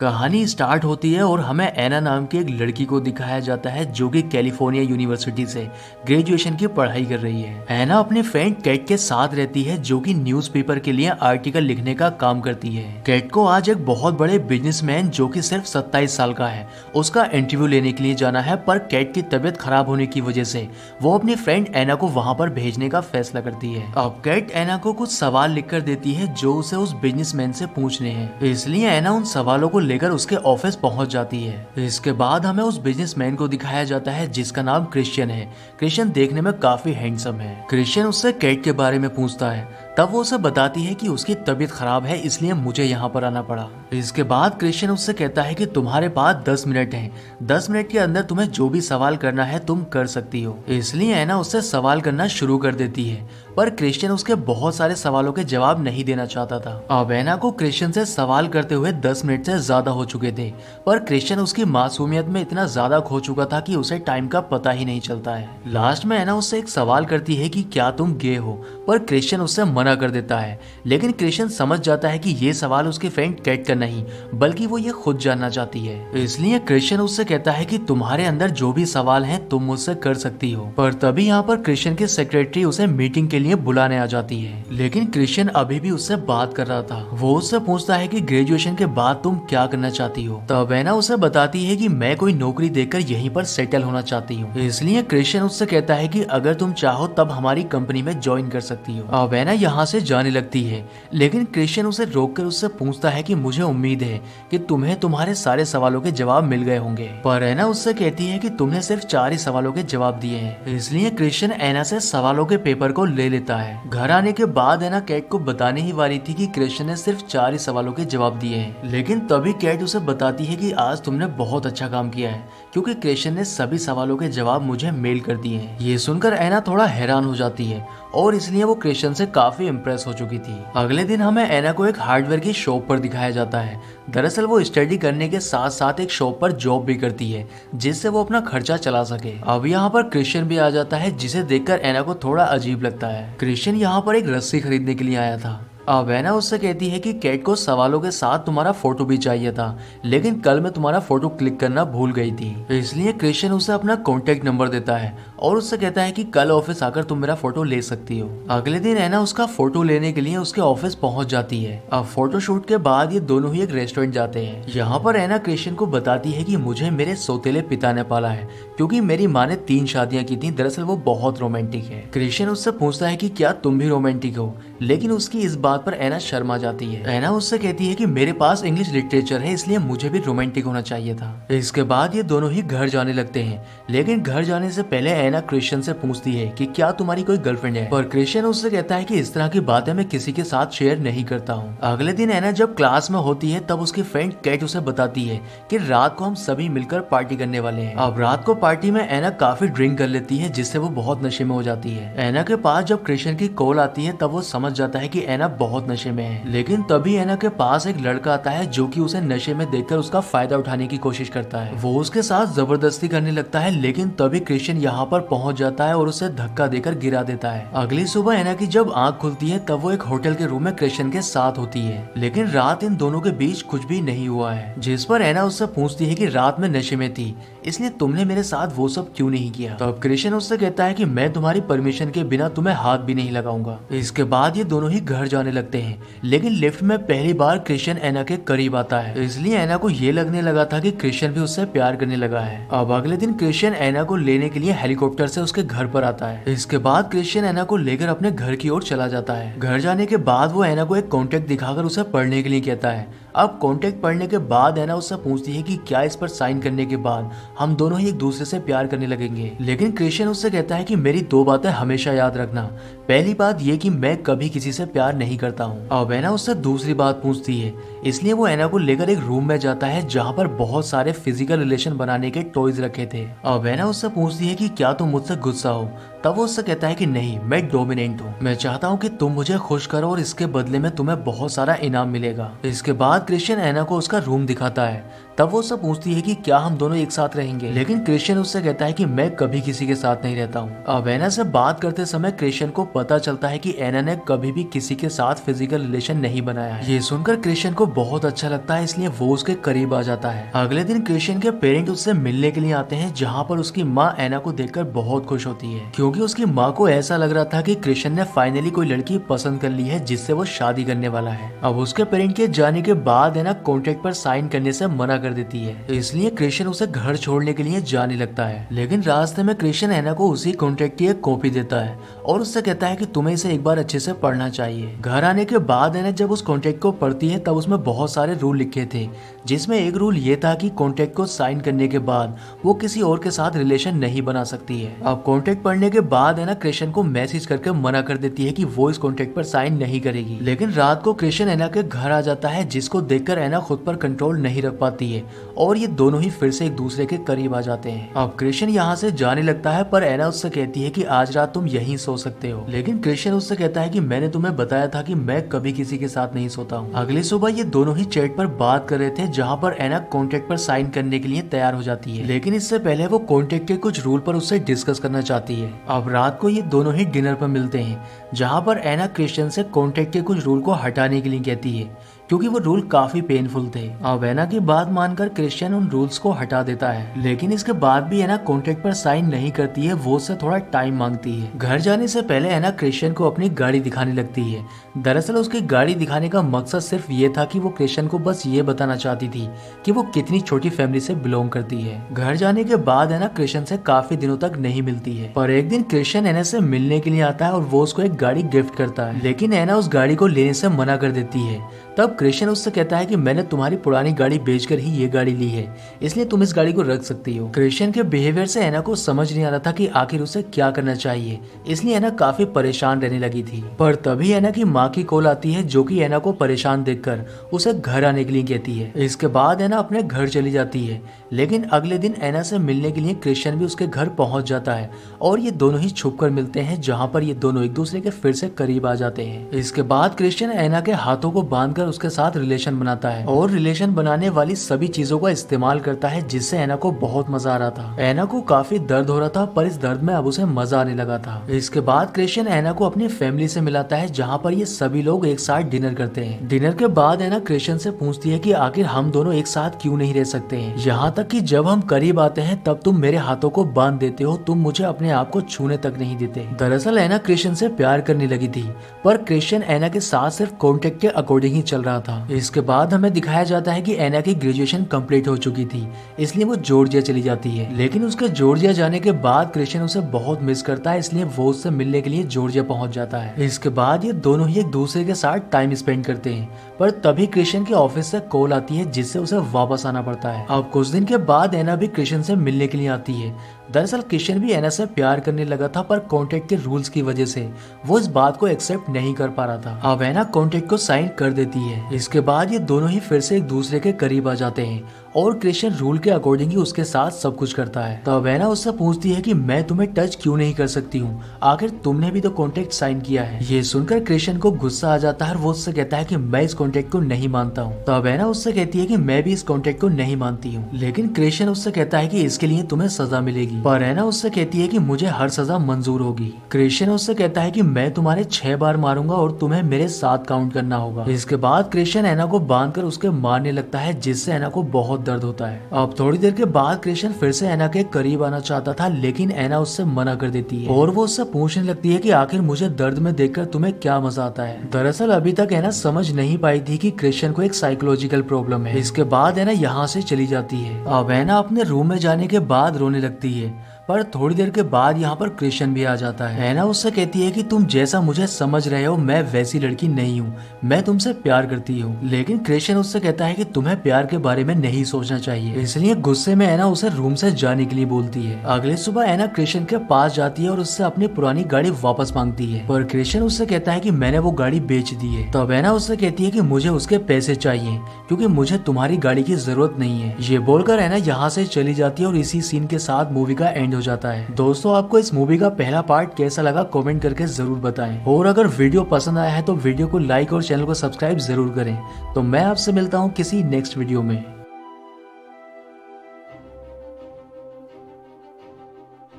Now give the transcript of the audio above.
कहानी स्टार्ट होती है और हमें एना नाम की एक लड़की को दिखाया जाता है जो कि कैलिफोर्निया यूनिवर्सिटी से ग्रेजुएशन की पढ़ाई कर रही है। एना अपनी फ्रेंड कैट के साथ रहती है जो कि न्यूज़पेपर के लिए आर्टिकल लिखने का काम करती है। कैट को आज एक बहुत बड़े बिजनेसमैन जो कि सिर्फ 27 साल का है उसका इंटरव्यू लेने के लिए जाना है, पर कैट की तबीयत खराब होने की वजह से वो अपनी फ्रेंड एना को वहां पर भेजने का फैसला करती है। अब कैट एना को कुछ सवाल लिख कर देती है जो उसे उस बिजनेसमैन से पूछने हैं, इसलिए एना उन सवालों को लेकर उसके ऑफिस पहुंच जाती है। इसके बाद हमें उस बिजनेसमैन को दिखाया जाता है जिसका नाम क्रिश्चियन है। क्रिश्चियन देखने में काफी हैंडसम है। क्रिश्चियन उससे कैट के बारे में पूछता है, तब वो उसे बताती है कि उसकी तबीयत खराब है इसलिए मुझे यहाँ पर आना पड़ा। इसके बाद क्रिश्चियन उससे कहता है कि तुम्हारे पास 10 मिनट हैं। 10 मिनट के अंदर तुम्हें जो भी सवाल करना है तुम कर सकती हो। इसलिए एना उससे सवाल करना शुरू कर देती है, पर क्रिश्चियन उसके बहुत सारे सवालों के जवाब नहीं देना चाहता था। अब एना को क्रिश्चियन से सवाल करते हुए 10 मिनट से ज्यादा हो चुके थे, पर क्रिश्चियन उसकी मासूमियत में इतना ज्यादा खो चुका था कि उसे टाइम का पता ही नहीं चलता है। लास्ट में एना उससे एक सवाल करती है कि क्या तुम गे हो, पर क्रिश्चियन उससे मना कर देता है। लेकिन क्रिश्चियन समझ जाता है कि ये सवाल उसकी फ्रेंड कैट का नहीं बल्कि वो ये खुद जानना चाहती है। इसलिए क्रिश्चियन उससे कहता है कि तुम्हारे अंदर जो भी सवाल हैं तुम मुझसे कर सकती हो। पर तभी यहाँ पर क्रिश्चियन की सेक्रेटरी उसे मीटिंग के लिए बुलाने आ जाती है, लेकिन क्रिश्चियन अभी भी उससे बात कर रहा था। वो उससे पूछता है कि ग्रेजुएशन के बाद तुम क्या करना चाहती हो। तब एना उसे बताती है कि मैं कोई नौकरी देखकर यहीं पर सेटल होना चाहती हूँ। इसलिए क्रिश्चियन उससे कहता है कि अगर तुम चाहो तब हमारी कंपनी में ज्वाइन कर सकती हो। अब एना यहाँ से जाने लगती है, लेकिन क्रिश्चियन उसे रोककर उससे पूछता है कि मुझे उम्मीद है कि तुम्हें तुम्हारे सारे सवालों के जवाब मिल गए होंगे। पर एना उससे कहती है कि तुमने सिर्फ 4 ही सवालों के जवाब दिए हैं। इसलिए क्रिश्चियन एना से सवालों के पेपर को ले लेता है। घर आने के बाद एना कैट को बताने ही वाली थी कि क्रिश्चियन ने सिर्फ 4 ही सवालों के जवाब दिए हैं, लेकिन तभी कैट उसे बताती है कि आज तुमने बहुत अच्छा काम किया है क्योंकि क्रिश्चियन ने सभी सवालों के जवाब मुझे मेल कर दिए हैं। ये सुनकर एना थोड़ा हैरान हो जाती है और इसलिए वो क्रिश्चियन से काफी इम्प्रेस हो चुकी थी। अगले दिन हमें एना को एक हार्डवेयर की शॉप पर दिखाया जाता है। दरअसल वो स्टडी करने के साथ साथ एक शॉप पर जॉब भी करती है जिससे वो अपना खर्चा चला सके। अब यहाँ पर क्रिश्चियन भी आ जाता है जिसे देखकर एना को थोड़ा अजीब लगता है। क्रिश्चियन यहाँ पर एक रस्सी खरीदने के लिए आया था। अब एना उससे कहती है कि कैट को सवालों के साथ तुम्हारा फोटो भी चाहिए था, लेकिन कल मैं तुम्हारा फोटो क्लिक करना भूल गई थी। इसलिए क्रिश्चियन उसे अपना कॉन्टेक्ट नंबर देता है और उससे कहता है कि कल ऑफिस आकर तुम मेरा फोटो ले सकती हो। अगले दिन एना उसका फोटो लेने के लिए उसके ऑफिस पहुंच जाती है। अब फोटो शूट के बाद ये दोनों ही एक रेस्टोरेंट जाते हैं। यहाँ पर एना क्रिश्चियन को बताती है कि मुझे मेरे सौतेले पिता ने पाला है क्योंकि मेरी माँ ने 3 शादियां की थी। दरअसल वो बहुत रोमांटिक है। क्रिश्चियन उससे पूछता है कि क्या तुम भी रोमांटिक हो, लेकिन उसकी इस बात पर एना शर्मा जाती है। एना उससे कहती है कि मेरे पास इंग्लिश लिटरेचर है इसलिए मुझे भी रोमांटिक होना चाहिए था। इसके बाद ये दोनों ही घर जाने लगते हैं, लेकिन घर जाने से पहले एना क्रिश्चियन से पूछती है कि क्या तुम्हारी कोई गर्लफ्रेंड है, पर क्रिश्चियन उससे कहता है कि इस तरह की बातें मैं किसी के साथ शेयर नहीं करता हूँ। अगले दिन एना जब क्लास में होती है तब उसकी फ्रेंड कैट उसे बताती है कि रात को हम सभी मिलकर पार्टी करने वाले हैं। अब रात को पार्टी में एना काफी ड्रिंक कर लेती है जिससे वो बहुत नशे में हो जाती है। एना के पास जब क्रिश्चियन की कॉल आती है तब वो समझ जाता है कि एना बहुत नशे में है, लेकिन तभी एना के पास एक लड़का आता है जो कि उसे नशे में देखकर उसका फायदा उठाने की कोशिश करता है। वो उसके साथ जबरदस्ती करने लगता है, लेकिन तभी क्रिश्चियन यहाँ पर पहुंच जाता है और उसे धक्का देकर गिरा देता है। अगली सुबह एना की जब आंख खुलती है तब वो एक होटल के रूम में क्रिश्चियन के साथ होती है, लेकिन रात इन दोनों के बीच कुछ भी नहीं हुआ है। जिस पर एना उससे पूछती है कि रात में नशे में थी इसलिए तुमने मेरे साथ वो सब क्यों नहीं किया। तब क्रिश्चियन उससे कहता है कि मैं तुम्हारी परमिशन के बिना तुम्हें हाथ भी नहीं लगाऊंगा। इसके बाद ये दोनों ही घर जाने लगते हैं, लेकिन लिफ्ट में पहली बार क्रिश्चियन एना के करीब आता है, इसलिए एना को ये लगने लगा था कि क्रिश्चियन भी उससे प्यार करने लगा है। अब अगले दिन क्रिश्चियन एना को लेने के लिए हेलीकॉप्टर से उसके घर पर आता है। इसके बाद क्रिश्चियन एना को लेकर अपने घर की ओर चला जाता है। घर जाने के बाद वो एना को एक कॉन्ट्रैक्ट दिखाकर उसे पढ़ने के लिए कहता है। अब कॉन्ट्रैक्ट पढ़ने के बाद एना उससे पूछती है कि क्या इस पर साइन करने के बाद हम दोनों ही एक दूसरे से प्यार करने लगेंगे, लेकिन क्रिश्चियन उससे कहता है कि मेरी 2 बातें हमेशा याद रखना। पहली बात ये कि मैं कभी किसी से प्यार नहीं करता हूँ। अब एना उससे दूसरी बात पूछती है, इसलिए वो एना को लेकर एक रूम में जाता है जहाँ पर बहुत सारे फिजिकल रिलेशन बनाने के टॉयज रखे थे। अब एना उससे पूछती है कि क्या तुम मुझसे गुस्सा हो, तब वो उससे कहता है कि नहीं, मैं डोमिनेंट हूँ, मैं चाहता हूँ कि तुम मुझे खुश करो और इसके बदले में तुम्हें बहुत सारा इनाम मिलेगा। इसके बाद क्रिश्चियन एना को उसका रूम दिखाता है। तब वो उससे पूछती है कि क्या हम दोनों एक साथ रहेंगे, लेकिन क्रिश्चियन उससे कहता है कि मैं कभी किसी के साथ नहीं रहता हूँ। अब एना से बात करते समय क्रिश्चियन को पता चलता है कि एना ने कभी भी किसी के साथ फिजिकल रिलेशन नहीं बनाया है। ये सुनकर क्रिश्चियन को बहुत अच्छा लगता है, इसलिए वो उसके करीब आ जाता है। अगले दिन क्रिश्चियन के पेरेंट उससे मिलने के लिए आते हैं, जहाँ पर उसकी माँ एना को देखकर बहुत खुश होती है, क्योंकि उसकी माँ को ऐसा लग रहा था कि क्रिश्चियन ने फाइनली कोई लड़की पसंद कर ली है जिससे वो शादी करने वाला है। अब उसके पेरेंट के जाने के बाद एना कॉन्ट्रैक्ट पर साइन करने से मना कर देती है, इसलिए क्रिश्चियन उसे घर छोड़ने के लिए जाने लगता है। लेकिन रास्ते में क्रिश्चियन एना को उसी कॉन्ट्रैक्ट की एक कॉपी देता है और उससे कहता है कि तुम्हें इसे एक बार अच्छे से पढ़ना चाहिए। घर आने के बाद एना जब उस कॉन्ट्रैक्ट को पढ़ती है तब उसमें बहुत सारे रूल लिखे थे, जिसमें एक रूल ये था कि कॉन्ट्रैक्ट को साइन करने के बाद वो किसी और के साथ रिलेशन नहीं बना सकती है। अब कॉन्ट्रैक्ट पढ़ने के बाद एना क्रिश्चियन को मैसेज करके मना कर देती है कि वो इस कॉन्ट्रैक्ट पर साइन नहीं करेगी। लेकिन रात को क्रिश्चियन एना के घर आ जाता है, जिसको देखकर एना खुद पर कंट्रोल नहीं रख पाती है और ये दोनों ही फिर से एक दूसरे के करीब आ जाते हैं। अब क्रिश्चियन यहाँ से जाने लगता है, पर एना उससे कहती है कि आज रात तुम यहीं सो सकते हो। लेकिन क्रिश्चियन उससे कहता है कि मैंने तुम्हें बताया था कि मैं कभी किसी के साथ नहीं सोता हूँ। अगली सुबह ये दोनों ही चैट पर बात कर रहे थे, जहाँ पर एना कॉन्ट्रैक्ट पर साइन करने के लिए तैयार हो जाती है, लेकिन इससे पहले वो कॉन्ट्रैक्ट के कुछ रूल पर उससे डिस्कस करना चाहती है। अब रात को ये दोनों ही डिनर पर मिलते हैं, जहाँ पर एना क्रिश्चियन से कॉन्ट्रैक्ट के कुछ रूल को हटाने के लिए कहती है, क्योंकि वो रूल काफी पेनफुल थे। अब एना की बात मानकर क्रिश्चियन उन रूल्स को हटा देता है, लेकिन इसके बाद भी एना कॉन्ट्रैक्ट पर साइन नहीं करती है, वो उससे थोड़ा टाइम मांगती है। घर जाने से पहले एना क्रिश्चियन को अपनी गाड़ी दिखाने लगती है। दरअसल उसकी गाड़ी दिखाने का मकसद सिर्फ ये था कि वो क्रिश्चियन को बस ये बताना चाहती थी कि वो कितनी छोटी फैमिली से बिलोंग करती है। घर जाने के बाद एना क्रिश्चियन से काफी दिनों तक नहीं मिलती है, पर एक दिन क्रिश्चियन एना से मिलने के लिए आता है और वो उसको एक गाड़ी गिफ्ट करता है, लेकिन एना उस गाड़ी को लेने से मना कर देती है। तब क्रिश्चियन उससे कहता है कि मैंने तुम्हारी पुरानी गाड़ी बेचकर ही ये गाड़ी ली है, इसलिए तुम इस गाड़ी को रख सकती हो। क्रिश्चियन के बिहेवियर से एना को समझ नहीं आ रहा था कि आखिर उसे क्या करना चाहिए, इसलिए एना काफी परेशान रहने लगी थी। पर तभी एना की माँ की कॉल आती है, जो कि एना को परेशान देखकर उसे घर आने के लिए कहती है। इसके बाद एना अपने घर चली जाती है, लेकिन अगले दिन एना से मिलने के लिए क्रिश्चियन भी उसके घर पहुंच जाता है और ये दोनों ही छुपकर मिलते हैं, जहाँ पर ये दोनों एक दूसरे के फिर से करीब आ जाते हैं। इसके बाद क्रिश्चियन एना के हाथों को बांधकर उसके साथ रिलेशन बनाता है और रिलेशन बनाने वाली सभी चीजों का इस्तेमाल करता है, जिससे एना को बहुत मजा आ रहा था। एना को काफी दर्द हो रहा था, पर इस दर्द में अब उसे मजा आने लगा था। इसके बाद क्रिश्चियन एना को अपनी फैमिली से मिलाता है, जहाँ पर ये सभी लोग एक साथ डिनर करते हैं। डिनर के बाद एना क्रिश्चियन से पूछती है कि आखिर हम दोनों एक साथ क्यों नहीं रह सकते हैं, यहाँ तक कि जब हम करीब आते हैं तब तुम मेरे हाथों को बांध देते हो, तुम मुझे अपने आप को छूने तक नहीं देते। दरअसल एना क्रिश्चियन से प्यार करने लगी थी, पर क्रिश्चियन एना के साथ सिर्फ कॉन्ट्रैक्ट के अकॉर्डिंग ही चल रहा था। इसके बाद हमें दिखाया जाता है कि एना की ग्रेजुएशन कंप्लीट हो चुकी थी, इसलिए वो जॉर्जिया चली जाती है। लेकिन उसके जॉर्जिया जाने के बाद क्रिश्चियन उसे बहुत मिस करता है, इसलिए वो उससे मिलने के लिए जॉर्जिया पहुंच जाता है। इसके बाद ये दोनों ही एक दूसरे के साथ टाइम स्पेंड करते हैं, पर तभी क्रिश्चियन के ऑफिस से कॉल आती है, जिससे उसे वापस आना पड़ता है। अब कुछ दिन के बाद एना भी क्रिश्चियन से मिलने के लिए आती है। दरअसल क्रिश्चियन भी एना से प्यार करने लगा था, पर कॉन्ट्रैक्ट के रूल्स की वजह से वो इस बात को एक्सेप्ट नहीं कर पा रहा था। अब एना कॉन्ट्रैक्ट को साइन कर देती है। इसके बाद ये दोनों ही फिर से एक दूसरे के करीब आ जाते हैं और क्रिश्चियन रूल के अकॉर्डिंग ही उसके साथ सब कुछ करता है। तब एना उससे पूछती है कि मैं तुम्हें टच क्यों नहीं कर सकती हूँ, आखिर तुमने भी तो कॉन्ट्रैक्ट साइन किया है। ये सुनकर क्रिश्चियन को गुस्सा आ जाता है और वो उससे कहता है कि मैं इस कॉन्ट्रैक्ट को नहीं मानता हूँ। तब एना उससे कहती है कि मैं भी इस कॉन्ट्रैक्ट को नहीं मानती हूँ, लेकिन क्रिश्चियन उससे कहता है कि इसके लिए तुम्हें सजा मिलेगी, पर एना उससे कहती है कि मुझे हर सजा मंजूर होगी। क्रिश्चियन उससे कहता है कि मैं तुम्हारे 6 बार मारूंगा और तुम्हें मेरे साथ काउंट करना होगा। इसके बाद क्रिश्चियन एना को बांधकर उसके मारने लगता है, जिससे एना को बहुत दर्द होता है। अब थोड़ी देर के बाद क्रिश्चियन फिर से एना के करीब आना चाहता था, लेकिन एना उससे मना कर देती है और वो उससे पूछने लगती है कि आखिर मुझे दर्द में देखकर तुम्हें क्या मजा आता है। दरअसल अभी तक एना समझ नहीं पाई थी कि क्रिश्चियन को एक साइकोलॉजिकल प्रॉब्लम है। इसके बाद एना यहाँ से चली जाती है। अब एना अपने रूम में जाने के बाद रोने लगती है, पर थोड़ी देर के बाद यहाँ पर क्रिश्चियन भी आ जाता है। एना उससे कहती है कि तुम जैसा मुझे समझ रहे हो मैं वैसी लड़की नहीं हूँ, मैं तुमसे प्यार करती हूँ। लेकिन क्रिश्चियन उससे कहता है कि तुम्हें प्यार के बारे में नहीं सोचना चाहिए, इसलिए गुस्से में एना उसे रूम से जाने के लिए बोलती है। अगले सुबह एना क्रिश्चियन के पास जाती है और उससे अपनी पुरानी गाड़ी वापस मांगती है, पर क्रिश्चियन उससे कहता है कि मैंने वो गाड़ी बेच दी है। तब एना उससे कहती है कि मुझे उसके पैसे चाहिए, क्योंकि मुझे तुम्हारी गाड़ी की जरूरत नहीं है। ये बोलकर एना यहाँ से चली जाती है और इसी सीन के साथ मूवी का एंड हो जाता है। दोस्तों, आपको इस मूवी का पहला पार्ट कैसा लगा कमेंट करके जरूर बताएं, और अगर वीडियो पसंद आया है तो वीडियो को लाइक और चैनल को सब्सक्राइब जरूर करें। तो मैं आपसे मिलता हूँ किसी नेक्स्ट वीडियो में।